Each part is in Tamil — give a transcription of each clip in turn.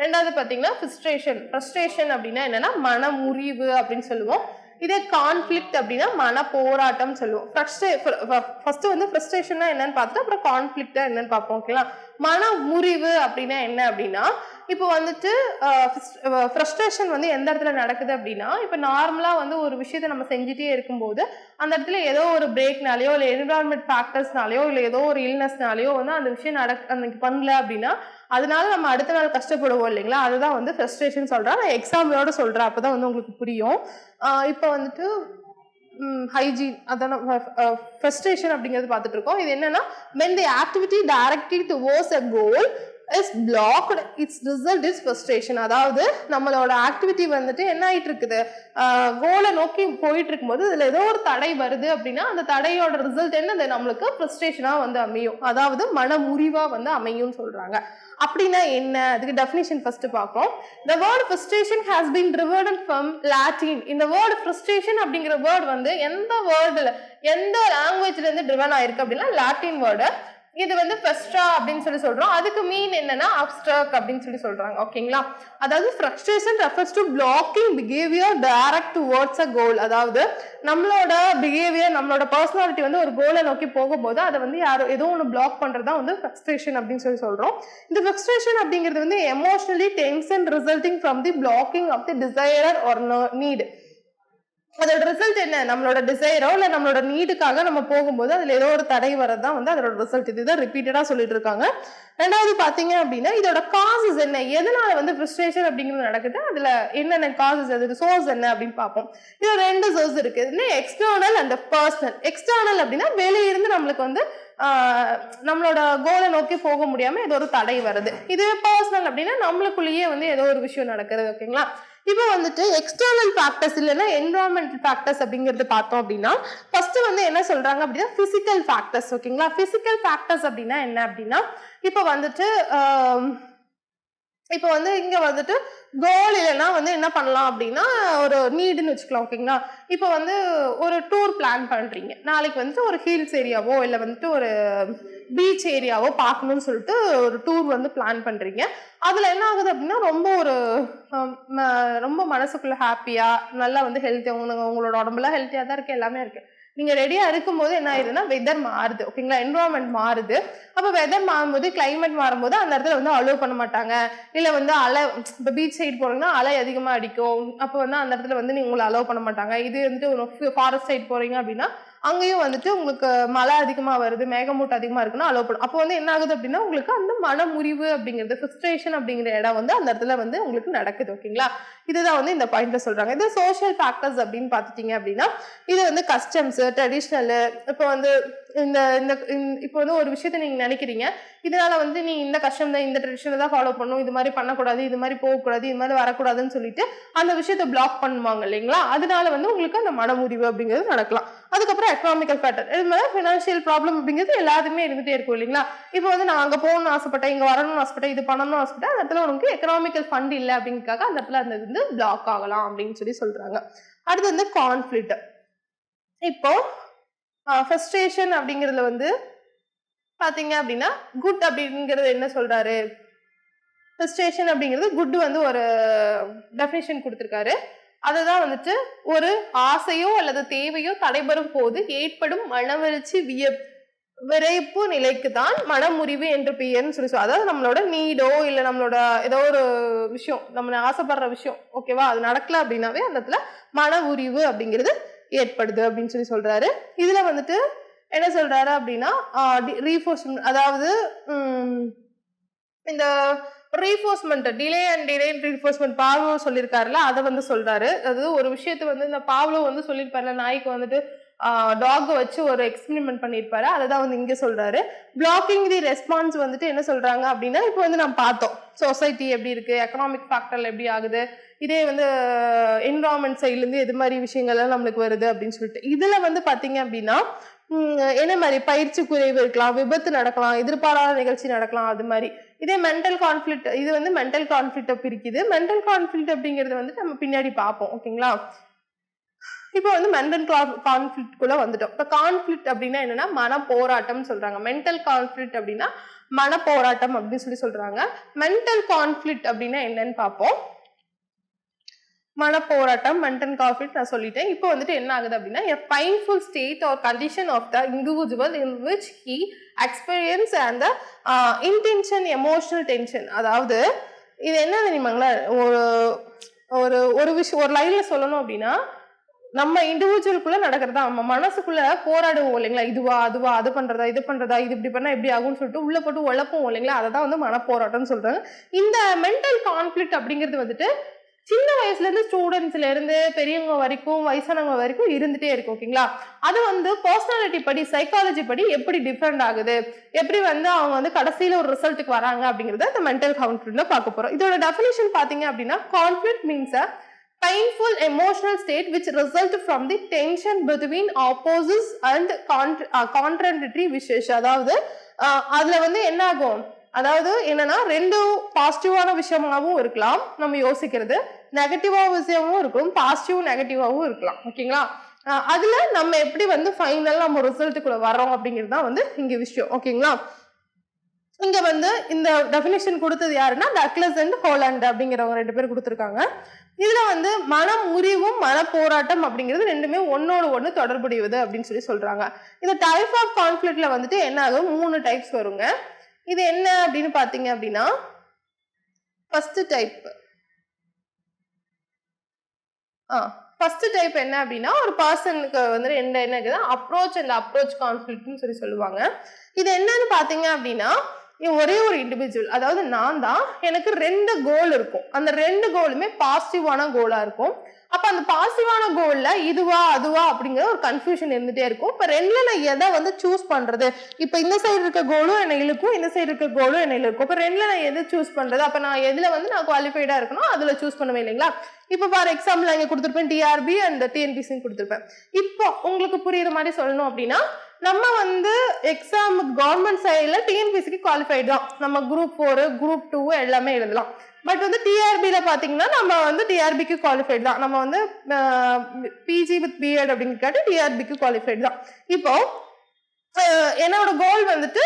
ரெண்டாவது பாத்தீங்கன்னா ஃப்ரஸ்ட்ரேஷன் அப்படின்னா என்னன்னா மன முறிவு அப்படின்னு சொல்லுவோம். இதே கான்ஃபிளிக்ட் அப்படின்னா மன போராட்டம் சொல்லுவோம். ஃபர்ஸ்ட் வந்து ஃப்ரஸ்ட்ரேஷன்னா என்னன்னு பார்த்துட்டு அப்புறம் கான்ஃபிளிக்டா என்னன்னு பார்ப்போம். ஓகேங்களா? மன முறிவு அப்படின்னா என்ன அப்படின்னா இப்போ வந்துட்டு ஃப்ரஸ்ட்ரேஷன் வந்து எந்த இடத்துல நடக்குது அப்படின்னா இப்போ நார்மலா வந்து ஒரு விஷயத்த நம்ம செஞ்சுட்டே இருக்கும்போது அந்த இடத்துல ஏதோ ஒரு பிரேக்னாலேயோ இல்லை என்விரான்மெண்ட் ஃபேக்டர்ஸ்னாலேயோ இல்லை ஏதோ ஒரு இல்னஸ்னாலேயோ வந்து அந்த விஷயம் அன்னைக்கு பண்ணல அப்படின்னா அதனால நம்ம அடுத்த நாள் கஷ்டப்படுவோம் இல்லைங்களா? அதுதான் வந்து ஃப்ரஸ்ட்ரேஷன் சொல்றேன். நான் எக்ஸாம்பிளோட சொல்றேன், அப்பதான் வந்து உங்களுக்கு புரியும். இப்போ வந்துட்டு ஹைஜீன் அதான் ஃப்ரஸ்ட்ரேஷன் அப்படிங்கிறது பார்த்துட்டு இருக்கோம். இது என்னன்னா when the activity directed towards a goal is blocked, its result is frustration. அதாவது நம்மளோட ஆக்டிவிட்டி வந்துட்டு என்ன ஆயிட்டு இருக்குது, கோலை நோக்கி போயிட்டு இருக்கும்போது இதுல ஏதோ ஒரு தடை வருது அப்படின்னா அந்த தடையோட ரிசல்ட் என்னது, நம்மளுக்கு ஃப்ரஸ்ட்ரேஷனா வந்து அமையும். அதாவது மன முறிவா வந்து அமையும் சொல்றாங்க. அப்படின்னா என்ன, அதுக்கு டெஃபினிஷன் ஃபர்ஸ்ட் பார்ப்போம். The word frustration has been derived from Latin. இந்த வேர்டு frustration அப்படிங்கிற வேர்டு வந்து எந்த வேர்டுல எந்த லாங்குவேஜ்ல இருந்து driven ஆயிருக்கு அப்படின்னா லாட்டின் வேர்டு. இது வந்து ஃபெஸ்ட்ரா அப்படின்னு சொல்றோம். அதுக்கு மீன் என்னன்னா அப்ஸ்ட்ராக்ட் அப்படின்னு சொல்றாங்க. ஓகேங்களா? அதாவது frustration refers to blocking behaviour directed towards a goal. அதாவது நம்மளோட பிஹேவியர் நம்மளோட பர்சனாலிட்டி வந்து ஒரு கோலை நோக்கி போகும்போது அதை வந்து யாரும் ஏதோ ஒன்று பிளாக் பண்றதா வந்து ஃப்ரஸ்ட்ரேஷன் அப்படின்னு சொல்றோம். இந்த ஃப்ரஸ்ட்ரேஷன் அப்படிங்கிறது வந்து emotionally tension resulting from the blocking of the desire or need. அதோட ரிசல்ட் என்ன, நம்மளோட டிசைரோ இல்ல நம்மளோட நீடுக்காக நம்ம போகும்போது அதுல ஏதோ ஒரு தடை வரதான் வந்து அதோட ரிசல்ட். இதுதான் ரிப்பீட்டடா சொல்லிட்டு இருக்காங்க. ரெண்டாவது பாத்தீங்க அப்படின்னா இதோட காசஸ் என்ன, எதனால வந்து ஃப்ரஸ்ட்ரேஷன் அப்படிங்கிறது நடக்குது, அதுல என்னென்ன காசஸ், அதுக்கு சோர்ஸ் என்ன அப்படின்னு பார்ப்போம். இதுல ரெண்டு சோர்ஸ் இருக்கு. External and personal. எக்ஸ்டர்னல் அப்படின்னா வெளியிருந்து நம்மளுக்கு வந்து நம்மளோட கோலை நோக்கி போக முடியாம ஏதோ ஒரு தடை வருது. இது பர்சனல் அப்படின்னா நம்மளுக்குள்ளேயே வந்து ஏதோ ஒரு விஷயம் நடக்குது. ஓகேங்களா? இப்போ வந்துட்டு எக்ஸ்டர்னல் ஃபேக்டர்ஸ் இல்லைன்னா என்விரான்மெண்டல் ஃபேக்டர்ஸ் அப்படிங்கிறது பார்த்தோம் அப்படின்னா ஃபர்ஸ்ட் வந்து என்ன சொல்றாங்க அப்படின்னா பிசிக்கல் ஃபேக்டர்ஸ். ஓகேங்களா? பிசிக்கல் ஃபேக்டர்ஸ் அப்படின்னா என்ன அப்படின்னா இப்போ வந்துட்டு இப்போ வந்து இங்க வந்துட்டு கோல் இல்லைன்னா வந்து என்ன பண்ணலாம் அப்படின்னா ஒரு நீடுன்னு வச்சுக்கலாம். ஓகேங்களா? இப்போ வந்து ஒரு டூர் பிளான் பண்றீங்க, நாளைக்கு வந்துட்டு ஒரு ஹில்ஸ் ஏரியாவோ இல்லை வந்துட்டு ஒரு பீச் ஏரியாவோ பார்க்கணும்னு சொல்லிட்டு ஒரு டூர் வந்து பிளான் பண்றீங்க. அதுல என்ன ஆகுது அப்படின்னா ரொம்ப மனசுக்குள்ள ஹாப்பியா நல்லா வந்து ஹெல்த்தியா உங்களோட உடம்புல ஹெல்த்தியா தான் இருக்கு, எல்லாமே இருக்கு. நீங்க ரெடியா இருக்கும்போது என்ன ஆயிருதுன்னா வெதர் மாறுது. ஓகேங்களா? என்விரான்மெண்ட் மாறுது. அப்ப வெதர் மாறும்போது கிளைமேட் மாறும்போது அந்த இடத்துல வந்து அலோவ் பண்ண மாட்டாங்க. இல்ல வந்து அலை, இப்ப பீச் சைடு போறீங்கன்னா அலை அதிகமா அடிக்கும். அப்ப வந்து அந்த இடத்துல வந்து நீங்க உங்களை அலோவ் பண்ண மாட்டாங்க. இது வந்துட்டு ஒரு ஃபாரஸ்ட் சைடு போறீங்க அப்படின்னா அங்கேயும் வந்துட்டு உங்களுக்கு மழை அதிகமா வருது, மேகமூட்டம் அதிகமா இருக்குன்னா அலோவ் பண்ணும். அப்போ வந்து என்ன ஆகுது அப்படின்னா உங்களுக்கு அந்த மன முறிவு அப்படிங்கிறது ஃப்ரஸ்ட்ரேஷன் அப்படிங்கிற இடம் வந்து அந்த இடத்துல வந்து உங்களுக்கு நடக்குது. ஓகேங்களா? இதுதான் வந்து இந்த பாயிண்ட்ல சொல்றாங்க. இது சோஷியல் ஃபேக்டர்ஸ் அப்படின்னு பாத்துட்டீங்க அப்படின்னா இது வந்து கஸ்டம்ஸ், ட்ரெடிஷ்னல். இப்போ வந்து இப்போ வந்து ஒரு விஷயத்த நீங்க நினைக்கிறீங்க, இதனால வந்து நீ இந்த கஷ்டம் தான், இந்த ட்ரெடிஷனை தான் ஃபாலோ பண்ணும், இது மாதிரி பண்ணக்கூடாது, இது மாதிரி போகக்கூடாது, இது மாதிரி வரக்கூடாதுன்னு சொல்லிட்டு அந்த விஷயத்த பிளாக் பண்ணுவாங்க இல்லைங்களா? அதனால வந்து உங்களுக்கு அந்த மனமுறிவு அப்படிங்கிறது நடக்கலாம். அதுக்கப்புறம் எக்கனாமிக்கல் ஃபேக்டர், இது மாதிரி ஃபினான்ஷியல் ப்ராப்ளம் அப்படிங்கிறது எல்லாத்துக்குமே இருந்துட்டே இருக்கும் இல்லைங்களா? இப்போ வந்து நான் அங்கே போகணும்னு ஆசைப்பட்டேன், இங்கே வரணும்னு ஆசைப்பட்டேன், இது பண்ணணும்னு ஆசைப்பட்டேன், அந்த இடத்துல உனக்கு எக்கனாமிக்கல் ஃபண்ட் இல்லை அப்படிங்கிறதுக்காக அந்த இடத்துல அந்த வந்து பிளாக் ஆகலாம் அப்படின்னு சொல்றாங்க. அடுத்து வந்து கான்ஃபிளிக்ட். இப்போ ஃப்ரஸ்ட்ரேஷன் அப்படிங்கிறதுல வந்து பாத்தீங்க அப்படின்னா குட் அப்படிங்கிறது என்ன சொல்றாரு, ஃப்ரஸ்ட்ரேஷன் அப்படிங்கிறது குட் வந்து ஒரு டெஃபினிஷன் கொடுத்திருக்காரு. அதுதான் வந்துட்டு ஒரு ஆசையோ அல்லது தேவையோ தடைபெறும் போது ஏற்படும் மனவெழுச்சி விரைப்பு நிலைக்கு தான் மனமுறிவு என்று பெயர்னு சொல்லி அதாவது நம்மளோட நீடோ இல்ல நம்மளோட ஏதோ ஒரு விஷயம் நம்ம ஆசைப்படுற விஷயம் ஓகேவா அது நடக்கல அப்படின்னாவே அந்த இடத்துல மன உரிவு அப்படிங்கிறது ஏற்படுது அப்படின்னு சொல்றாரு. இதுல வந்துட்டு என்ன சொல்றாரு அப்படின்னா ரீஃபோர்ஸ்மெண்ட், அதாவது இந்த ரீஃபோர்ஸ்மெண்ட், டிலே அண்ட் டிலேட் ரீஃபோர்ஸ்மெண்ட் பாவ்லோ சொல்லியிருக்காருல, அதை வந்து சொல்றாரு. அதாவது ஒரு விஷயத்த வந்து இந்த பாவ்லோ வந்து சொல்லியிருப்பாருல, நாய்க்கு வந்துட்டு டாக் வச்சு ஒரு எக்ஸ்பெரிமெண்ட் பண்ணியிருப்பாரு, அதுதான் வந்து இங்க சொல்றாரு. பிளாக்கிங் தி ரெஸ்பான்ஸ் வந்துட்டு என்ன சொல்றாங்க அப்படின்னா இப்போ வந்து நம்ம பார்த்தோம் சொசைட்டி எப்படி இருக்கு, எக்கனாமிக் ஃபேக்டர்ல எப்படி ஆகுது, இதே வந்து என்விரான்மெண்ட் சைட்ல இருந்து எது மாதிரி விஷயங்கள்லாம் நம்மளுக்கு வருது அப்படின்னு சொல்லிட்டு இதுல வந்து பாத்தீங்க அப்படின்னா என்ன மாதிரி பயிற்சி குறைவு இருக்கலாம், விபத்து நடக்கலாம், எதிர்பாராத நிகழ்ச்சி நடக்கலாம், அது மாதிரி. இதே மென்டல் கான்ஃபிளிக்ட், இது வந்து மென்டல் கான்ஃபிளிக்ட பிரிக்குது. மென்டல் கான்ஃபிளிக்ட் அப்படிங்கிறது வந்து நம்ம பின்னாடி பார்ப்போம். ஓகேங்களா? இப்போ வந்து மென்டல் கான்ஃபிளிக்ட் குள்ள வந்துட்டோம். இப்போ கான்ஃபிளிக்ட் அப்படின்னா என்னன்னா மன போராட்டம் சொல்றாங்க. மென்டல் கான்ஃபிளிக்ட் அப்படின்னா மனப்போராட்டம் அப்படின்னு சொல்றாங்க. மென்டல் கான்ஃபிளிக்ட் அப்படின்னா என்னன்னு பார்ப்போம். மனப்போராட்டம் மென்டல் கான்ஃபிளிக்ட் நான் சொல்லிட்டேன். இப்போ வந்துட்டு என்ன ஆகுது அப்படின்னா a painful state or condition of the individual in which he experience and the intention emotional tension. அதாவது இது என்ன தெரியுமாங்களா, ஒரு ஒரு ஒரு விஷயம் ஒரு லைன்ல சொல்லணும் அப்படின்னா நம்ம இண்டிவிஜுவலுக்குள்ள நடக்கிறதா, நம்ம மனசுக்குள்ள போராடுவோம் இல்லைங்களா, இதுவா அதுவா அது பண்றதா இது பண்றதா இது இப்படி பண்ணா எப்படி ஆகும்னு சொல்லிட்டு உள்ள போட்டு உழப்போம் இல்லைங்களா, அதை தான் வந்து மனப்போராட்டம்னு சொல்றாங்க. இந்த மென்டல் கான்ஃபிளிக்ட் அப்படிங்கிறது வந்துட்டு சின்ன வயசுல இருந்து ஸ்டூடெண்ட்ஸ்ல இருந்து பெரியவங்க வரைக்கும் வயசானவங்க வரைக்கும் இருந்துட்டே இருக்கு. ஓகேங்களா, அது வந்து பர்சனாலிட்டி படி சைக்காலஜி படி எப்படி டிஃபரெண்ட் ஆகுது, எப்படி வந்து அவங்க வந்து கடைசியில ஒரு ரிசல்ட்டுக்கு வராங்க அப்படிங்கறத இந்த மென்டல் கான்ஃபிளிக்ட்ல பார்க்க போறோம். இதோட டெஃபினிஷன் பாத்தீங்க அப்படின்னா conflict means a painful emotional state which result from the tension between opposites and contradictory wishes. அதாவது அதுல வந்து என்ன ஆகும், அதாவது என்னன்னா ரெண்டு பாசிட்டிவான விஷயமாவும் இருக்கலாம், நம்ம யோசிக்கிறது நெகட்டிவா விஷயமும் இருக்கும், பாசிட்டிவ் நெகட்டிவாவும் இருக்கலாம். ஓகேங்களா, அதுல நம்ம எப்படி வந்து ஃபைனல் நம்ம ரிசல்ட்டுக்குள்ள வரோம் அப்படிங்கிறது தான் வந்து இங்க விஷயம். ஓகேங்களா, இங்க வந்து இந்த டெஃபினிஷன் கொடுத்தது யாருன்னா டக்ளஸ் அண்ட் ஹோலண்ட் அப்படிங்கிறவங்க 2 பேர் கொடுத்துருக்காங்க. இதுல வந்து மனம் முறிவும் மனப்போராட்டம் அப்படிங்கிறது ரெண்டுமே ஒன்னோடு ஒண்ணு தொடர்புடையது அப்படின்னு சொல்றாங்க. இந்த டைப் ஆஃப் கான்ஃபிளிக்ட்ல வந்துட்டு என்ன ஆகும், 3 டைப்ஸ் வருங்க. இது என்ன அப்படின்னு பாத்தீங்க அப்படின்னா ஃபர்ஸ்ட் டைப் என்ன அப்படின்னா ஒரு பர்சனுக்கு வந்து என்ன இருக்குதா அப்ரோச் அண்ட் அப்ரோச் கான்ஃபிளிக்ட்னு சொல்லுவாங்க. இது என்னன்னு பாத்தீங்க அப்படின்னா ஒரே ஒரு இண்டிவிஜுவல், அதாவது நான் தான், எனக்கு 2 கோல் இருக்கும், அந்த 2 கோலுமே பாசிட்டிவான கோலா இருக்கும். அப்ப அந்த பாசிட்டிவான கோல்ல இதுவா அதுவா அப்படிங்கிற ஒரு கன்ஃபியூஷன் இருந்துட்டே இருக்கும். இப்ப 2ல நான் எதை வந்து சூஸ் பண்றது, இப்ப இந்த சைடு இருக்க கோலும் என்ன இழுக்கும், இந்த சைடு இருக்க கோலும் என்ன இழுக்கும். இப்ப 2ல நான் எதை சூஸ் பண்றது, அப்ப நான் எதுல வந்து நான் குவாலிஃபைடா இருக்கணும் அதுல சூஸ் பண்ணுவேன் இல்லைங்களா. இப்ப ஃபார் எக்ஸாம்பிள் இங்க கொடுத்துருப்பேன் டிஆர்பி அண்ட் டிஎன்பிசி கொடுத்துருப்பேன். இப்போ உங்களுக்கு புரியுற மாதிரி சொல்லணும் அப்படின்னா நம்ம வந்து எக்ஸாம் கவர்மெண்ட் சைட்ல டிஎன்பிசிக்கு குவாலிஃபைடு தான், நம்ம குரூப் 4 குரூப் 2 எல்லாமே எழுதலாம். பட் வந்து டிஆர்பில பாத்தீங்கன்னா நம்ம வந்து டிஆர்பிக்கு குவாலிஃபைடு தான், நம்ம வந்து பிஜி வித் பிஎட் அப்படிங்கிறக்காட்டி டிஆர்பிக்கு குவாலிஃபைடு தான். இப்போ என்னோட கோல் வந்துட்டு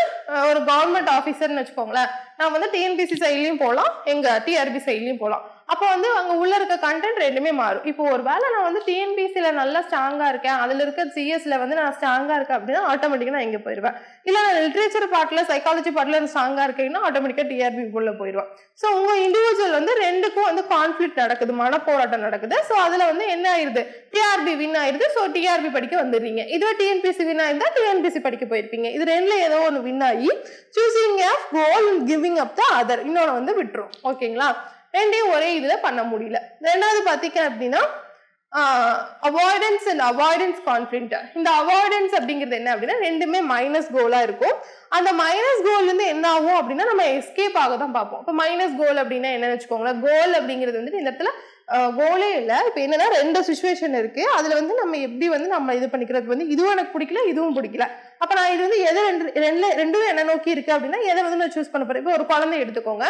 ஒரு கவர்மெண்ட் ஆஃபீஸர்னு வச்சுக்கோங்களேன், நான் வந்து டிஎன்பிசி சைட்லயும் போகலாம் எங்க டிஆர்பி சைட்லயும் போகலாம். அப்போ வந்து அங்க உள்ள இருக்க கண்டென்ட் ரெண்டுமே மாறும். இப்போ ஒரு வேளை நான் வந்து டிஎன்பிசில நல்லா ஸ்ட்ராங்கா இருக்கேன், அதுல இருக்க சிஎஸ்ல வந்து நான் ஸ்ட்ராங்கா இருக்கேன் அப்படின்னா ஆட்டோமேட்டிக்கா நான் இங்க போயிடுவேன். இல்ல நான் லிட்ரேச்சர் பார்ட்ல சைக்காலஜி பார்ட்ல ஸ்ட்ராங்கா இருக்கேன்னா ஆட்டோமேட்டிக்கா டிஆர்பி உள்ள போயிடுவேன். ஸோ உங்க இண்டிவிஜுவல் வந்து 2க்கும் வந்து கான்ஃபிளிக்ட் நடக்குது, மனப்போராட்டம் நடக்குது. ஸோ அதுல வந்து என்ன ஆயிருது, டிஆர்பி வின் ஆயிருது. ஸோ டிஆர்பி படிக்க வந்துடுறீங்க. இதுவே டிஎன்பிசி வின் ஆயிருந்தா டிஎன்பிசி படிக்க போயிருப்பீங்க. இது 2ல ஏதோ ஒன்று வின் ஆகி choosing of goal and giving up the other இன்னொன்று வந்து விட்டுரும். ஓகேங்களா, ரெண்டையும் ஒரே இதுல பண்ண முடியல. ரெண்டாவது பாத்தீங்க அப்படின்னா அவாய்டன்ஸ் அண்ட் அவாய்டன்ஸ் கான்ஃபிளிக்ட். இந்த அவாய்டன்ஸ் அப்படிங்கிறது என்ன அப்படின்னா ரெண்டுமே மைனஸ் கோலா இருக்கும். அந்த மைனஸ் கோல் வந்து என்ன ஆகும் அப்படின்னா நம்ம எஸ்கேப் ஆக தான் பார்ப்போம். இப்போ மைனஸ் கோல் அப்படின்னா என்னன்னு வச்சுக்கோங்களேன், கோல் அப்படிங்கிறது வந்து இந்த இடத்துல கோலே இல்லை. இப்போ என்னன்னா 2 சிச்சுவேஷன் இருக்கு, அதுல வந்து நம்ம எப்படி வந்து நம்ம இது பண்ணிக்கிறது வந்து இதுவும் எனக்கு பிடிக்கல இதுவும் பிடிக்கல. அப்ப நான் இது வந்து எதை ரெண்டும் என்ன நோக்கி இருக்கு அப்படின்னா எதை வந்து நான் சூஸ் பண்ண போறேன். இப்போ ஒரு குழந்தை எடுத்துக்கோங்க,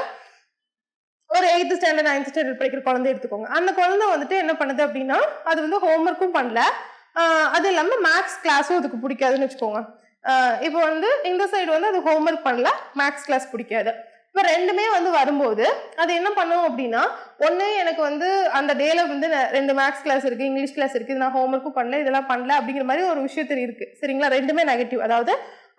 ஒரு 8th ஸ்டாண்டர்ட் 9th ஸ்டாண்டர்ட் படிக்கிற குழந்தை எடுத்துக்கோங்க. அந்த குழந்தை வந்துட்டு என்ன பண்ணுது அப்படின்னா அது வந்து ஹோம்ஒர்க்கும் பண்ணல, அது இல்லாம மேக்ஸ் கிளாஸும் அதுக்கு பிடிக்காதுன்னு வச்சுக்கோங்க. இப்போ வந்து இந்த சைடு வந்து அது ஹோம்ஒர்க் பண்ணல, மேக்ஸ் கிளாஸ் பிடிக்காது. இப்போ ரெண்டுமே வந்து வரும்போது அது என்ன பண்ணும் அப்படின்னா ஒன்று எனக்கு வந்து அந்த டேல வந்து 2 மேக்ஸ் கிளாஸ் இருக்கு, இங்கிலீஷ் கிளாஸ் இருக்கு, நான் ஹோம்ஒர்க்கும் பண்ணல இதெல்லாம் பண்ணல அப்படிங்கிற மாதிரி ஒரு விஷயத்தில் இருக்கு. சரிங்களா, ரெண்டுமே நெகட்டிவ். அதாவது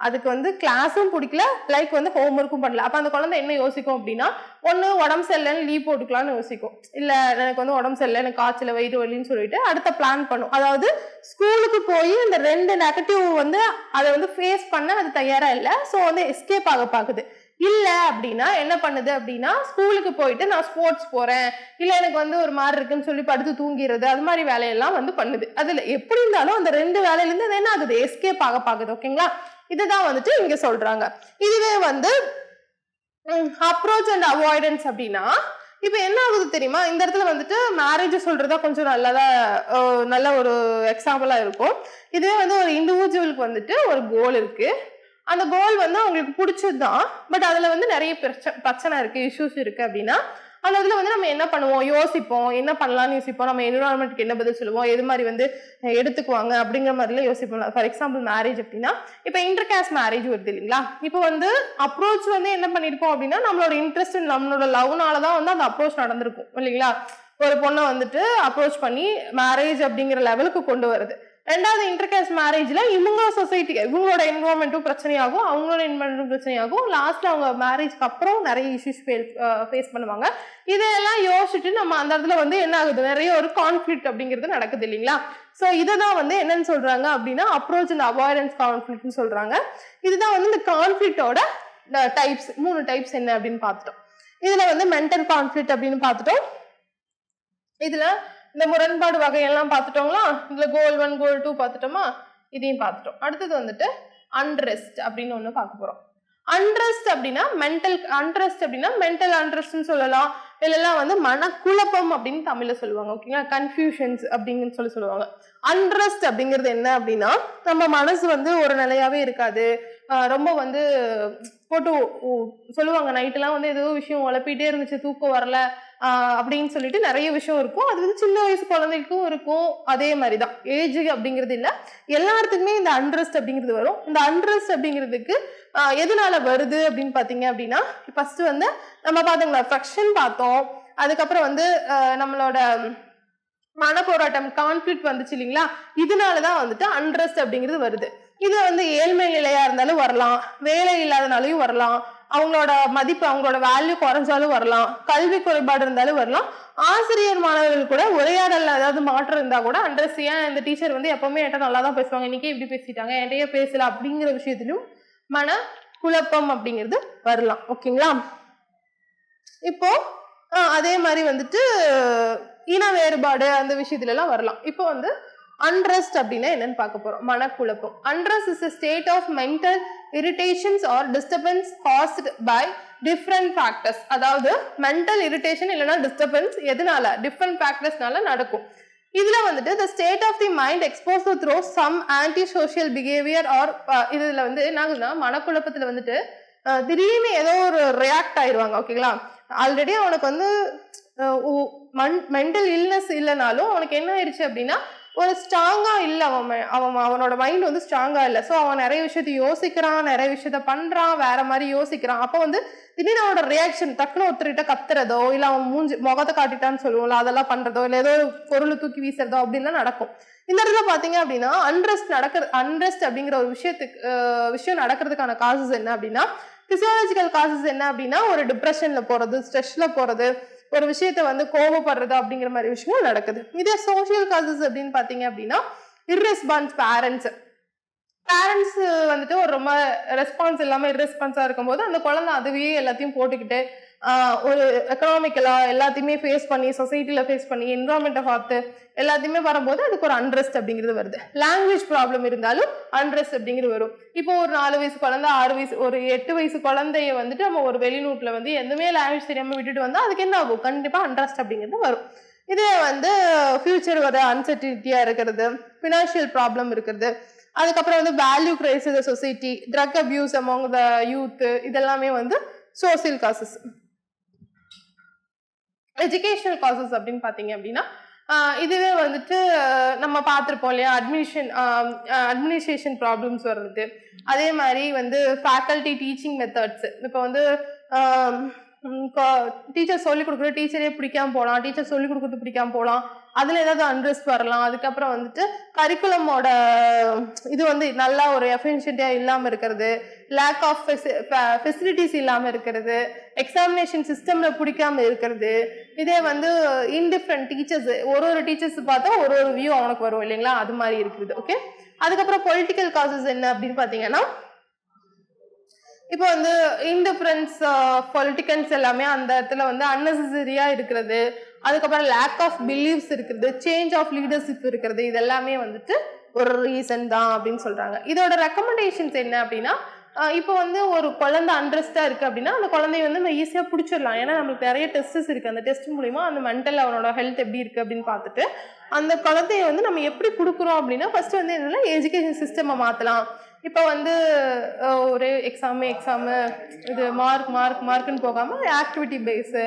அதுக்கு வந்து கிளாஸும் பிடிக்கல, லைக் வந்து ஹோம்ஒர்க்கும் பண்ணல. அப்ப அந்த குழந்தை என்ன யோசிக்கும் அப்படின்னா ஒண்ணு உடம்பு சரியில்லைன்னு லீவ் போட்டுக்கலாம்னு யோசிக்கும், இல்ல எனக்கு வந்து உடம்பு சரியில்லை எனக்கு காய்ச்சல் வயிறு வலின்னு சொல்லிட்டு அடுத்த பிளான் பண்ணும். அதாவது ஸ்கூலுக்கு போய் இந்த 2 நெகட்டிவ் வந்து அதை வந்து ஃபேஸ் பண்ண அது தயாரா இல்லை. ஸோ வந்து எஸ்கேப் ஆக பாக்குது. இல்ல அப்படின்னா என்ன பண்ணுது அப்படின்னா ஸ்கூலுக்கு போயிட்டு நான் ஸ்போர்ட்ஸ் போறேன், இல்ல எனக்கு வந்து ஒரு மாதிரி இருக்குன்னு சொல்லி படுத்து தூங்கிடுறது, அது மாதிரி வேலையெல்லாம் வந்து பண்ணுது. அதுல எப்படி இருந்தாலும் அந்த 2 வேலையில இருந்து அது என்ன ஆகுது, எஸ்கேப் ஆக பாக்குது. ஓகேங்களா, இதுதான் வந்துட்டு இங்க சொல்றாங்க. இதுவே வந்து அப்ரோச் அண்ட் அவாய்டன்ஸ் அப்படின்னா இப்ப என்ன ஆகுது தெரியுமா, இந்த இடத்துல வந்துட்டு மேரேஜ் சொல்றதா கொஞ்சம் நல்ல ஒரு எக்ஸாம்பிளா இருக்கும். இதுவே வந்து ஒரு இண்டிவிஜுவலுக்கு வந்துட்டு ஒரு கோல் இருக்கு, அந்த கோல் வந்து அவங்களுக்கு பிடிச்சதுதான், பட் அதுல வந்து நிறைய பிரச்சனை இருக்கு, இஷ்யூஸ் இருக்கு அப்படின்னா அந்த இதுல வந்து நம்ம என்ன பண்ணுவோம், யோசிப்போம், என்ன பண்ணலாம்னு யோசிப்போம், நம்ம என்விரான்மெண்ட்க்கு என்ன பதில் சொல்லுவோம், எது மாதிரி வந்து எடுத்துக்குவாங்க அப்படிங்கிற மாதிரிலாம் யோசிப்போம். ஃபார் எக்ஸாம்பிள் மேரேஜ் அப்படின்னா இப்போ இன்டர் காஸ்ட் மேரேஜ் வருது இல்லைங்களா. இப்போ வந்து அப்ரோச் வந்து என்ன பண்ணிருப்போம் அப்படின்னா நம்மளோட இன்ட்ரெஸ்ட் நம்மளோட லவ்னாலதான் வந்து அந்த அப்ரோச் நடந்திருக்கும் இல்லைங்களா. ஒரு பொண்ணை வந்துட்டு அப்ரோச் பண்ணி மேரேஜ் அப்படிங்கிற லெவலுக்கு கொண்டு வருது. ரெண்டாவது இன்டர்காஸ்ட் மேரேஜ்ல இவங்க சொசைட்டி இவங்களோட என்வரான்மெண்ட்டும் பிரச்சனையாகும், அவங்களோட என்வரான்மெண்ட்டும் பிரச்சனையாகும். லாஸ்ட்ல அவங்க மேரேஜ்க்கு அப்புறம் நிறைய இஷ்யூஸ் ஃபேஸ் பண்ணுவாங்க. இதெல்லாம் யோசிச்சுட்டு நம்ம அந்த இடத்துல வந்து என்ன ஆகுது, நிறைய ஒரு கான்ஃபிளிக்ட் அப்படிங்கிறது நடக்குது இல்லைங்களா. ஸோ இதைதான் வந்து என்னன்னு சொல்றாங்க அப்படின்னா அப்ரோச் அண்ட் அவாய்டன்ஸ் கான்ஃபிளிக்ட்னு சொல்றாங்க. இதுதான் வந்து இந்த கான்ஃபிளிக்டோட டைப்ஸ், 3 டைப்ஸ் என்ன அப்படின்னு பார்த்துட்டோம். இதுல வந்து மென்டல் கான்ஃபிளிக்ட் அப்படின்னு பார்த்துட்டோம். இதுல இந்த முரண்பாடு வகையெல்லாம் பார்த்துட்டோங்களா. இதுல கோல் 1 கோல் 2 பார்த்துட்டோமா, இதையும் பார்த்துட்டோம். அடுத்தது வந்துட்டு அன்ரெஸ்ட் அப்படின்னு ஒண்ணு பார்க்க போறோம். அன்ரெஸ்ட் அப்படின்னா மென்டல் அன்ரெஸ்ட் அப்படின்னா மென்டல் அன்ரெஸ்ட்னு சொல்லலாம், இல்லைலாம் வந்து மனக்குழப்பம் அப்படின்னு தமிழ்ல சொல்லுவாங்க. ஓகேங்களா, கன்ஃபியூஷன்ஸ் அப்படின்னு சொல்லுவாங்க. அன்ரெஸ்ட் அப்படிங்கிறது என்ன அப்படின்னா நம்ம மனசு வந்து ஒரு நிலையாவே இருக்காது, ரொம்ப வந்து போட்டு சொல்லுவாங்க நைட்டெல்லாம் வந்து ஏதோ விஷயம் உழப்பிட்டே இருந்துச்சு, தூக்கம் வரல அப்படின்னு சொல்லிட்டு நிறைய விஷயம் இருக்கும். அது வந்து சின்ன வயசு குழந்தைக்கும் இருக்கும். அதே மாதிரிதான் ஏஜ் அப்படிங்கிறது இல்ல, எல்லாத்துக்குமே இந்த அன்ரெஸ்ட் அப்படிங்கிறது வரும். இந்த அன்ரெஸ்ட் அப்படிங்கிறதுக்கு எதனால வருது அப்படின்னு பாத்தீங்க அப்படின்னா ஃபர்ஸ்ட் வந்து நம்ம பாத்தீங்களா ஃப்ரக்ஷன் பார்த்தோம், அதுக்கப்புறம் வந்து நம்மளோட மனப்போராட்டம் கான்ஃபிளிக்ட் வந்துச்சு இல்லைங்களா. இதனாலதான் வந்துட்டு அன்ரெஸ்ட் அப்படிங்கிறது வருது. இது வந்து ஏழ்மை நிலையா இருந்தாலும் வரலாம், வேலை இல்லாதனாலையும் வரலாம், அவங்களோட மதிப்பு அவங்களோட வேல்யூ குறைஞ்சாலும் வரலாம், கல்வி குறைபாடு இருந்தாலும் வரலாம், ஆசிரியர் மாணவர்கள் கூட உரையாடல் ஏதாவது மாற்றம் இருந்தா கூட அன்ரெஸ்ட். ஏன் இந்த டீச்சர் வந்து எப்பவுமே என்கிட்ட நல்லா தான் பேசுவாங்க, இன்னைக்கே இப்படி பேசிட்டாங்க, என்கிட்டயே பேசல அப்படிங்கிற விஷயத்திலும் மன குழப்பம் அப்படிங்கிறது வரலாம். ஓகேங்களா. இப்போ அதே மாதிரி வந்துட்டு இன வேறுபாடு அந்த விஷயத்துல எல்லாம் வரலாம். இப்போ வந்து அன்ரெஸ்ட் அப்படின்னா என்னன்னு பார்க்க போறோம். மனக்குழப்பம். Unrest is a state of mental irritations or disturbance caused by different factors. அதாவது மென்டல் இரிட்டேஷன் இல்லைன்னா டிஸ்டர்பன்ஸ் எதனால டிஃப்ரெண்ட் ஃபேக்டர்ஸ்னால நடக்கும். இதுல வந்துட்டு the state of the mind exposed through some anti-social behavior or இதுல வந்து என்ன ஆகுதுன்னா மனக்குழப்பத்துல வந்துட்டு திடீர்னு ஏதோ ஒரு ரியாக்ட் ஆயிடுவாங்க. ஓகேங்களா. ஆல்ரெடி அவனுக்கு வந்து மென்டல் இல்னஸ் இல்லைனாலும் அவனுக்கு என்ன ஆயிடுச்சு அப்படின்னா ஒரு ஸ்ட்ராங்கா இல்ல, அவனோட மைண்ட் வந்து ஸ்ட்ராங்கா இல்ல. ஸோ அவன் நிறைய விஷயத்த யோசிக்கிறான், நிறைய விஷயத்த பண்றான், வேற மாதிரி யோசிக்கிறான். அப்போ வந்து திடீர்னு அவனோட ரியாக்ஷன் டக்குன்னு ஒருத்தர்கிட்ட கத்துறதோ இல்ல அவன் முகத்தை காட்டிட்டான்னு சொல்லுவோம்ல அதெல்லாம் பண்றதோ இல்ல ஏதோ பொருளை தூக்கி வீசுறதோ அப்படின்லாம் நடக்கும். இந்த இடத்துல பாத்தீங்க அப்படின்னா அன்ரெஸ்ட் அப்படிங்கிற ஒரு விஷயம் நடக்கிறதுக்கான காசஸ் என்ன அப்படின்னா பிசியாலஜிக்கல் காசஸ் என்ன அப்படின்னா ஒரு டிப்ரெஷன்ல போறது, ஸ்ட்ரெஸ்ல போறது, ஒரு விஷயத்த வந்து கோபப்படுறது அப்படிங்கிற மாதிரி விஷயம் நடக்குது. இதே சோசியல் காசஸ் அப்படின்னு பாத்தீங்க அப்படின்னா இர்ரெஸ்பான்ஸ் பேரண்ட்ஸ் வந்துட்டு ஒரு ரொம்ப ரெஸ்பான்ஸ் இல்லாம இர்ரெஸ்பான்ஸா இருக்கும்போது அந்த குழந்தை அதுவே எல்லாத்தையும் போட்டுக்கிட்டு ஒரு எக்கனாமிக்கலா எல்லாத்தையுமே ஃபேஸ் பண்ணி சொசைட்டில ஃபேஸ் பண்ணி என்விரான்மெண்ட்டை பார்த்து எல்லாத்தையுமே வரும்போது அதுக்கு ஒரு அன்ரெஸ்ட் அப்படிங்கிறது வருது. லாங்குவேஜ் ப்ராப்ளம் இருந்தாலும் அன்ரெஸ்ட் அப்படிங்கிறது வரும். இப்போ ஒரு 4 வயசு குழந்தை 6 வயசு ஒரு 8 வயசு குழந்தைய வந்துட்டு நம்ம ஒரு வெளிநாட்டுல வந்து எதுவுமே லாங்குவேஜ் தெரியாம விட்டுட்டு வந்தா அதுக்கு என்ன ஆகும், கண்டிப்பா அன்ரெஸ்ட் அப்படிங்கிறது வரும். இதே வந்து ஃபியூச்சர் வர அன்சர்டினிட்டியா இருக்கிறது, ஃபினான்ஷியல் ப்ராப்ளம் இருக்கிறது, அதுக்கப்புறம் வந்து value crisis society, drug abuse among the youth, இதெல்லாமே வந்து சோசியல் காசஸ். எஜுகேஷனல் காசஸ் அப்படின்னு பாத்தீங்க அப்படின்னா இதுவே வந்துட்டு நம்ம பார்த்துருப்போம் இல்லையா, அட்மினிஸ்ட்ரேஷன் ப்ராப்ளம்ஸ் வர்றது, அதே மாதிரி வந்து ஃபேக்கல்டி டீச்சிங் மெத்தட்ஸ். இப்போ வந்து டீச்சர் சொல்லிக் கொடுக்குற டீச்சரே பிடிக்காம போகலாம், டீச்சர் சொல்லிக் கொடுக்குறது பிடிக்காம போகலாம், அதுல ஏதாவது அன்ரெஸ்ட் வரலாம். அதுக்கப்புறம் வந்துட்டு கரிக்குலமோட இது வந்து நல்லா ஒரு எஃபிஷியன்ட்டா இல்லாம இருக்கிறது, லேக் ஆஃப் ஃபெசிலிட்டிஸ் இல்லாம இருக்கிறது, எக்ஸாமினேஷன் சிஸ்டம்ல பிடிக்காம இருக்கிறது, இதே வந்து இன்டிஃபரண்ட் டீச்சர்ஸ் ஒரு டீச்சர்ஸ் பார்த்தா ஒரு வியூ அவனுக்கு வரும் இல்லைங்களா, அது மாதிரி இருக்குது. ஓகே. அதுக்கப்புறம் பொலிட்டிக்கல் காசஸ் என்ன அப்படின்னு பாத்தீங்கன்னா இப்போ வந்து இன்டிஃபரன்ஸ் பொலிட்டிக்கன்ஸ் எல்லாமே அந்த இடத்துல வந்து அன்னெசரியா இருக்கிறது, அதுக்கப்புறம் லேக் ஆஃப் பிலீவ்ஸ் இருக்கிறது, சேஞ்ச் ஆஃப் லீடர்ஷிப் இருக்கிறது, இதெல்லாமே வந்துட்டு ஒரு ரீசன் தான் அப்படின்னு சொல்றாங்க. இதோட ரெக்கமெண்டேஷன்ஸ் என்ன அப்படின்னா இப்போ வந்து ஒரு குழந்தை அன்ரெஸ்டா இருக்கு அப்படின்னா அந்த குழந்தைய வந்து நம்ம ஈஸியா பிடிச்சிடலாம். ஏன்னா நம்மளுக்கு நிறைய டெஸ்ட் இருக்கு, அந்த டெஸ்ட் மூலியமா அந்த மென்டல் அவனோட ஹெல்த் எப்படி இருக்கு அப்படின்னு பார்த்துட்டு அந்த குழந்தைய வந்து நம்ம எப்படி கொடுக்குறோம் அப்படின்னா ஃபர்ஸ்ட் வந்து என்னன்னா எஜுகேஷன் சிஸ்டமை மாத்தலாம். இப்போ வந்து ஒரு எக்ஸாமு இது மார்க்குன்னு போகாம ஆக்டிவிட்டி பேஸு,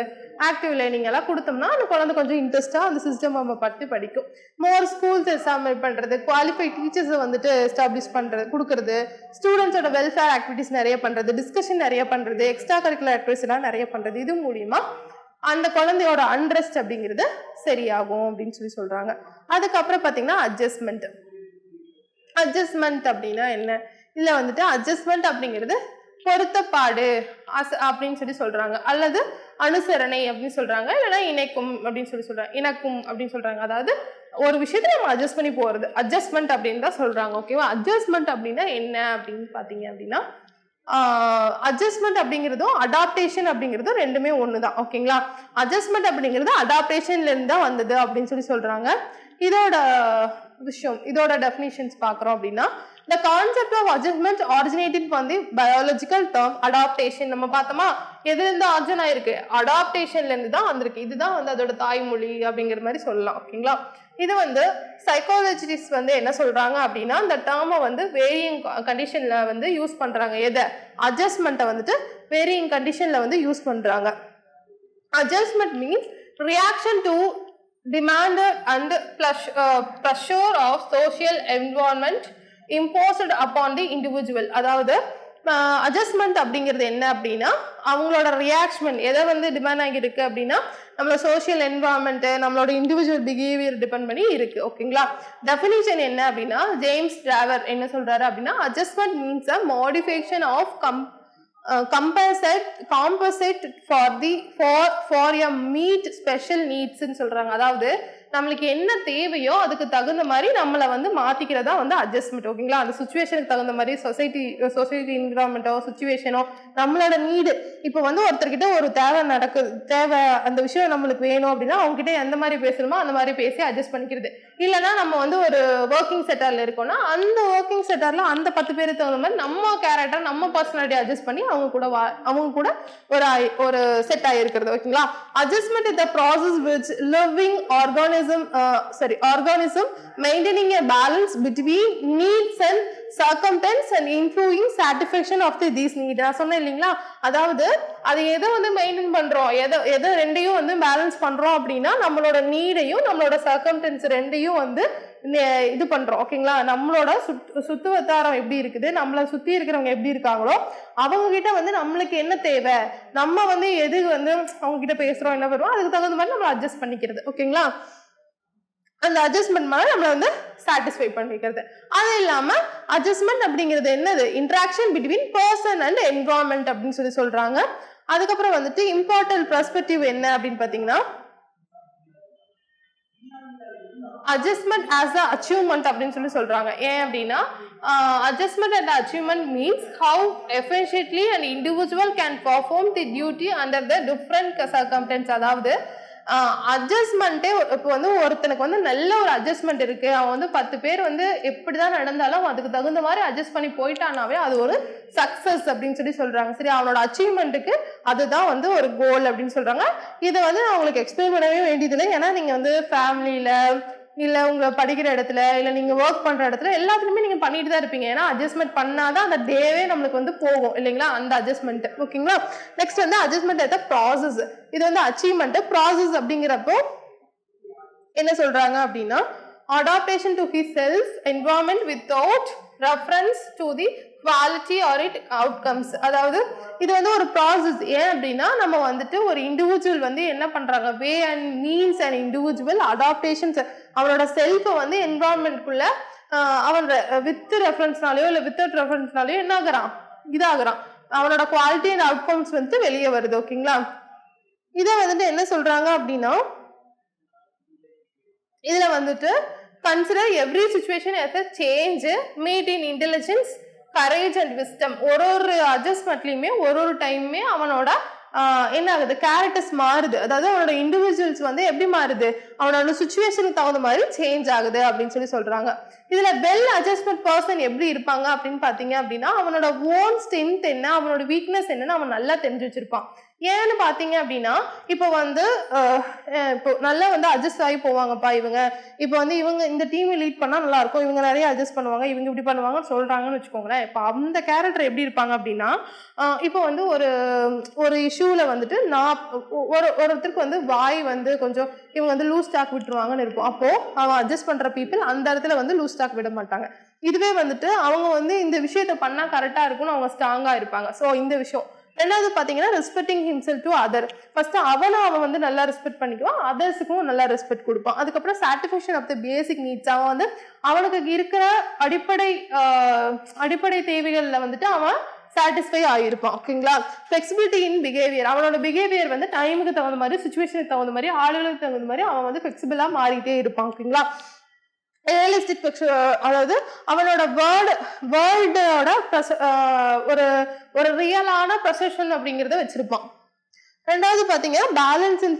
ஆக்டிவ் லேர்னிங் எல்லாம் கொடுத்தோம்னா அந்த குழந்தை கொஞ்சம் இன்ட்ரெஸ்டா அந்த சிஸ்டம் நம்ம பற்றி படிக்கும். மோர் ஸ்கூல்ஸ் எஸ்டாப்ளிஷ் பண்றது, குவாலிஃபைட் டீச்சர்ஸை வந்துட்டு எஸ்டாப்ளிஷ் பண்றது கொடுக்கறது, ஸ்டூடெண்ட்ஸோட வெல்ஃபேர் ஆக்டிவிட்டிஸ் நிறைய பண்றது, டிஸ்கஷன் நிறைய பண்றது, எக்ஸ்ட்ரா கரிக்குலர் ஆக்டிவிட்டிஸ் எல்லாம் நிறைய பண்றது, இது மூலியமா அந்த குழந்தையோட அன்ரெஸ்ட் அப்படிங்கிறது சரியாகும் அப்படின்னு சொல்றாங்க. அதுக்கப்புறம் பாத்தீங்கன்னா அட்ஜஸ்ட்மெண்ட் அப்படின்னா என்ன? இல்ல வந்துட்டு அட்ஜஸ்ட்மெண்ட் அப்படிங்கிறது பொருத்தப்பாடு அப்படின்னு சொல்றாங்க, அல்லது அனுசரணை அப்படின்னு சொல்றாங்க, இல்லைன்னா இணைக்கும் அப்படின்னு சொல்றாங்க, இணக்கும் அப்படின்னு சொல்றாங்க. அதாவது ஒரு விஷயத்த நம்ம அட்ஜஸ்ட் பண்ணி போறது அட்ஜஸ்ட்மெண்ட் அப்படின்னு தான் சொல்றாங்க. ஓகேவா? அட்ஜஸ்ட்மெண்ட் அப்படின்னா என்ன அப்படின்னு பாத்தீங்க அப்படின்னா அட்ஜஸ்ட்மெண்ட் அப்படிங்கிறதும் அடாப்டேஷன் அப்படிங்கிறதும் ரெண்டுமே ஒண்ணுதான். ஓகேங்களா? அட்ஜஸ்ட்மெண்ட் அப்படிங்கிறது அடாப்டேஷன்ல இருந்து தான் வந்தது அப்படின்னு சொல்றாங்க. இதோட இதோட டெஃபினிஷன்ஸ் பாக்குறோம் அப்படின்னா, the concept of adjustment originated from the biological term adaptation. நம்ம பார்த்தோமா, எதுல இருந்து ஆரிஜின் ஆயிருக்கு? அடாப்டேஷன்ல இருந்து தான் வந்திருக்கு. இதுதான் வந்து அதோட தாய்மொழி அப்படிங்கிற மாதிரி சொல்லலாம். ஓகேங்களா? இது வந்து சைக்காலஜிஸ்ட் வந்து என்ன சொல்றாங்க அப்படின்னா, இந்த டேர்மை வந்து வேரியிங் கண்டிஷன்ல வந்து யூஸ் பண்றாங்க. எதை? அட்ஜஸ்ட்மெண்ட்டை வந்துட்டு வேரியிங் கண்டிஷன்ல வந்து யூஸ் பண்றாங்க. Adjustment means reaction to demanded and pressure of social environment imposed upon the individual. அதாவது அட்ஜஸ்ட்மெண்ட் அப்படிங்கிறது என்ன அப்படின்னா, அவங்களோட ரியாக்ஷன் எதை வந்து டிபெண்ட் ஆகி இருக்கு அப்படின்னா, நம்மளோட சோசியல் என்வரான்மெண்ட், நம்மளோட இண்டிவிஜுவல் பிஹேவியர் டிபெண்ட் பண்ணி இருக்கு. ஓகேங்களா? டெஃபினிஷன் என்ன அப்படின்னா, ஜேம்ஸ் டிராவர் என்ன சொல்றாரு அப்படின்னா, adjustment means a modification of compensate for a meet special needs ன்னு சொல்றாங்க. அதாவது நம்மளுக்கு என்ன தேவையோ அதுக்கு தகுந்த மாதிரி நம்மளை வந்து மாத்திக்கிறதா வந்து அட்ஜஸ்ட்மெண்ட். ஓகேங்களா? அந்த சுச்சுவேஷனுக்கு தகுந்த மாதிரி சொசைட்டி என்விரான்மெண்டோ சுச்சுவேஷனோ நம்மளோட நீடு. இப்போ வந்து ஒருத்தர்கிட்ட ஒரு தேவை அந்த விஷயம் நம்மளுக்கு வேணும் அப்படின்னா அவங்க கிட்ட எந்த மாதிரி பேசணுமோ அந்த மாதிரி பேசி அட்ஜஸ்ட் பண்ணிக்கிறது. இல்லைன்னா நம்ம வந்து ஒரு ஒர்க்கிங் செக்டார்ல இருக்கோம்னா அந்த ஒர்க்கிங் செக்டார்ல அந்த 10 பேருக்கு தகுந்த மாதிரி நம்ம கேரக்டர் நம்ம பர்சனாலிட்டி அட்ஜஸ்ட் பண்ணி அவங்க கூட ஒரு செட் ஆகிருக்கிறது. ஓகேங்களா? Adjustment is the process which living organism maintaining a balance between needs and circumstance and improving satisfaction of these needs. நான் சொன்னேன் இல்லைங்களா? அதாவது அது எதை வந்து மெயின்டைன் பண்றோம், எதை ரெண்டையும் வந்து பேலன்ஸ் பண்றோம் அப்படின்னா நம்மளோட நீடையும் நம்மளோட சர்க்கம்டன்ஸ் ரெண்டையும் வந்து இது பண்றோம். ஓகேங்களா? நம்மளோட சுத்து வட்டாரம் எப்படி இருக்குது, நம்மளை சுத்தி இருக்கிறவங்க எப்படி இருக்காங்களோ அவங்க கிட்ட வந்து நம்மளுக்கு என்ன தேவை, நம்ம வந்து எது வந்து அவங்க கிட்ட பேசுறோம், என்ன பண்ணுவோம், அதுக்கு தகுந்த மாதிரி நம்ம அட்ஜஸ்ட் பண்ணிக்கிறது. ஓகேங்களா? அந்த அட்ஜஸ்ட்மெண்ட் மேல நம்மளை வந்து சாட்டிஸ்ஃபை பண்ணிக்கிறது. அது இல்லாம அட்ஜஸ்ட்மெண்ட் அப்படிங்கிறது என்னது? Interaction between person and environment அப்படின்னு சொல்றாங்க. அதுக்கப்புறம் வந்துட்டு இம்பார்ட்டன்ட் பெர்ஸ்பெக்டிவ் என்ன அப்படின்னு பாத்தீங்கன்னா, அட்ஜஸ்ட்மெண்ட் ஆஸ் அ அச்சீவ்மெண்ட் அப்படின்னு சொல்றாங்க. ஏன் அப்படின்னா, adjustment and achievement means how efficiently an individual can perform the duty under the different circumstances. அதாவது அட்ஜஸ்ட்மெண்ட்டே இப்போ வந்து ஒருத்தனுக்கு வந்து நல்ல ஒரு அட்ஜஸ்ட்மெண்ட் இருக்கு, அவன் வந்து 10 பேர் வந்து எப்படிதான் நடந்தாலும் அதுக்கு தகுந்த மாதிரி அட்ஜஸ்ட் பண்ணி போயிட்டானாவே அது ஒரு சக்சஸ் அப்படின்னு சொல்றாங்க. சரி, அவனோட அச்சீவ்மெண்ட்டுக்கு அதுதான் வந்து ஒரு கோல் அப்படின்னு சொல்றாங்க. இதை வந்து நான் உங்களுக்கு எக்ஸ்பிளைன் பண்ணவே வேண்டியதில்லை. ஏன்னா நீங்க வந்து ஃபேமிலியில இல்ல உங்க படிக்கிற இடத்துல இல்ல நீங்க ஒர்க் பண்ற இடத்துல எல்லாத்துலயுமே நீங்க பண்ணிட்டு தான் இருப்பீங்க. ஏன்னா அட்ஜஸ்ட்மெண்ட் பண்ணாதான் அந்த டேவே நம்மளுக்கு வந்து போகும் இல்லைங்களா? அந்த அட்ஜஸ்ட்மெண்ட். ஓகேங்களா? நெக்ஸ்ட் வந்து அட்ஜஸ்ட்மெண்ட் அட் ப்ராசஸ். இது வந்து அச்சீவ்மெண்ட். ப்ராசஸ் அப்படிங்கிறப்போ என்ன சொல்றாங்க அப்படின்னா, adaptation to his self environment without reference to the quality or it outcomes. அதாவது இது வந்து ஒரு ப்ராசஸ். ஏன் அப்படின்னா நம்ம வந்துட்டு ஒரு இண்டிவிஜுவல் வந்து என்ன பண்றாங்க, way and means and individual adaptations, அவனோட செல்ஃபை வந்து என்விரான்மெண்ட்குள்ள அவன் வித் ரெஃபரன்ஸ்னாலேயோ இல்லை வித்தவுட் ரெஃபரன்ஸ்னாலேயோ என்ன ஆகுறான், இதாகிறான். அவனோட குவாலிட்டி அண்ட் அவுட்கம்ஸ் வந்து வெளியே வருது. ஓகேங்களா? இதை வந்துட்டு என்ன சொல்றாங்க அப்படின்னா, இதுல வந்துட்டு consider every situation as a change made in intelligence, courage and wisdom. ஒரு அட்ஜஸ்ட்மெண்ட்லயுமே ஒரு டைமுமே அவனோட என்ன ஆகுது, கேரக்டர்ஸ் மாறுது. அதாவது அவனோட இண்டிவிஜுவல்ஸ் வந்து எப்படி மாறுது, அவனோட சுச்சுவேஷனுக்கு தகுந்த மாதிரி சேஞ்ச் ஆகுது அப்படின்னு சொல்றாங்க. இதுல வெல் அட்ஜஸ்ட்மெண்ட் பர்சன் எப்படி இருப்பாங்க அப்படின்னு பாத்தீங்க அப்படின்னா, அவனோட ஓன் ஸ்ட்ரென்த் என்ன, அவனோட வீக்னஸ் என்னன்னு அவன் நல்லா தெரிஞ்சு வச்சிருப்பான். ஏன்னு பாத்தீங்க அப்படின்னா இப்போ வந்து இப்போ நல்லா வந்து அட்ஜஸ்ட் ஆகி போவாங்கப்பா இவங்க. இப்போ வந்து இவங்க இந்த டீம் லீட் பண்ணா நல்லா இருக்கும், இவங்க நிறைய அட்ஜஸ்ட் பண்ணுவாங்க, இவங்க இப்படி பண்ணுவாங்கன்னு சொல்றாங்கன்னு வச்சுக்கோங்களேன். இப்போ அந்த கேரக்டர் எப்படி இருப்பாங்க அப்படின்னா, இப்போ வந்து ஒரு இஷ்யூல வந்துட்டு நான் ஒருத்தருக்கு வந்து வாய் வந்து கொஞ்சம் இவங்க வந்து லூஸ் டாக் விட்டுருவாங்கன்னு இருக்கும். அப்போ அவன் அட்ஜஸ்ட் பண்ற பீப்புள் அந்த இடத்துல வந்து லூஸ் டாக் விட மாட்டாங்க. இதுவே வந்துட்டு அவங்க வந்து இந்த விஷயத்த பண்ணா கரெக்டா இருக்கும்னு அவங்க ஸ்ட்ராங்கா இருப்பாங்க. ஸோ இந்த விஷயம். ரெண்டாவது பாத்தீங்கன்னா respecting himself to other. First அவன் வந்து நல்லா ரெஸ்பெக்ட் பண்ணிக்குவான், அதர்ஸுக்கும் நல்லா ரெஸ்பெக்ட் கொடுப்பான். அதுக்கப்புறம் satisfaction of the basic needs. அவன் வந்து அவனுக்கு இருக்கிற அடிப்படை தேவைகள்ல வந்துட்டு அவன் சாட்டிஸ்ஃபை ஆகியிருப்பான். ஓகேங்களா. ஃபிளெக்சிபிலிட்டி இன் பிஹேவியர். அவனோட பிஹேவியர் வந்து டைமுக்கு தகுந்த மாதிரி, சுச்சுவேஷனுக்கு தகுந்த மாதிரி, ஆளுகளுக்கு தகுந்த மாதிரி அவன் வந்து ஃபிளெக்சிபிளா மாறிட்டே இருப்பான். ஓகேங்களா. ரியலிஸ்டிக், அதாவது அவனோட வேர்ல்டோட ஒரு ரியலான ப்ரொசெஷன் அப்படிங்கிறத வச்சிருப்பான். ரெண்டாவது பாத்தீங்கன்னா balance in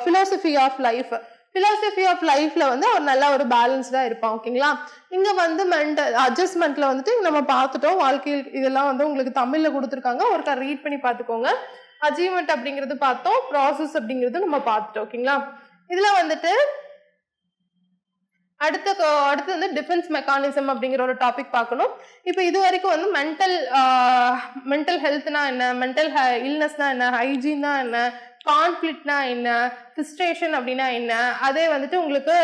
philosophy of life. Philosophy of லைஃப்ல வந்து அவர் நல்லா ஒரு பேலன்ஸ்டா இருப்பான். ஓகேங்களா. இங்க வந்து மென்டல் அட்ஜஸ்ட்மெண்ட்ல வந்துட்டு நம்ம பார்த்துட்டோம். வாழ்க்கையில் இதெல்லாம் வந்து உங்களுக்கு தமிழ்ல கொடுத்துருக்காங்க, ஒருக்கா ரீட் பண்ணி பார்த்துக்கோங்க. அச்சீவ்மெண்ட் அப்படிங்கிறது பார்த்தோம், ப்ராசஸ் அப்படிங்கிறது நம்ம பார்த்துட்டோம். ஓகேங்களா. இதுல வந்துட்டு அடுத்து வந்து டிஃபென்ஸ் மெக்கானிசம் அப்படிங்கிற ஒரு டாபிக் பார்க்கணும். இப்போ இது வரைக்கும் வந்து மென்டல் ஹெல்த்னா என்ன, மென்டல் இல்னஸ்னா என்ன, ஹைஜீன்னா என்ன, கான்ஃபிளிக்ட்னா என்ன, ஃப்ரஸ்ட்ரேஷன் அப்படின்னா என்ன, அதே வந்துட்டு உங்களுக்கு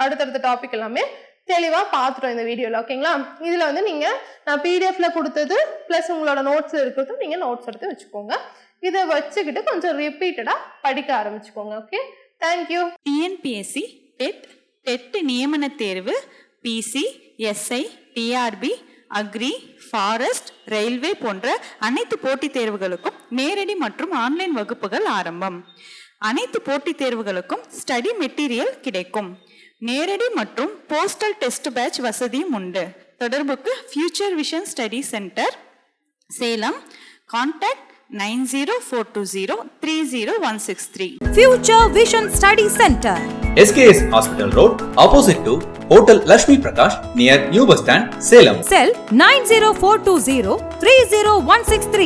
அடுத்தடுத்த டாபிக் எல்லாமே தெளிவா பார்த்துட்டோம் இந்த வீடியோல. ஓகேங்களா. இதுல வந்து நீங்க நான் பிடிஎஃப்ல கொடுத்தது பிளஸ் உங்களோட நோட்ஸ் இருக்கிறது நீங்க நோட்ஸ் எடுத்து வச்சுக்கோங்க. இதை வச்சுக்கிட்டு கொஞ்சம் ரிப்பீட்டடா படிக்க ஆரம்பிச்சுக்கோங்க. Okay, thank you. டிஎன்பிஎஸ்சி டெட் நியமன தேர்வு, PC, SI, TRB, agri, forest, railway போன்ற அனைத்து போட்டித் தேர்வுகளுக்கும் நேரடி மற்றும் ஆன்லைன் வகுப்புகள் ஆரம்பம். அனைத்து போட்டித் தேர்வுகளுக்கும் ஸ்டடி மெட்டீரியல் கிடைக்கும். நேரடி மற்றும் போஸ்டல் டெஸ்ட் பேட்ச் வசதியும் உண்டு. தொடர்புக்கு future vision study centre, Salem. Contact 9042030163. Future Vision Study Center, SKS Hospital Road, opposite to Hotel Lakshmi Prakash, near New Bus Stand, Salem. Cell 90420 30163.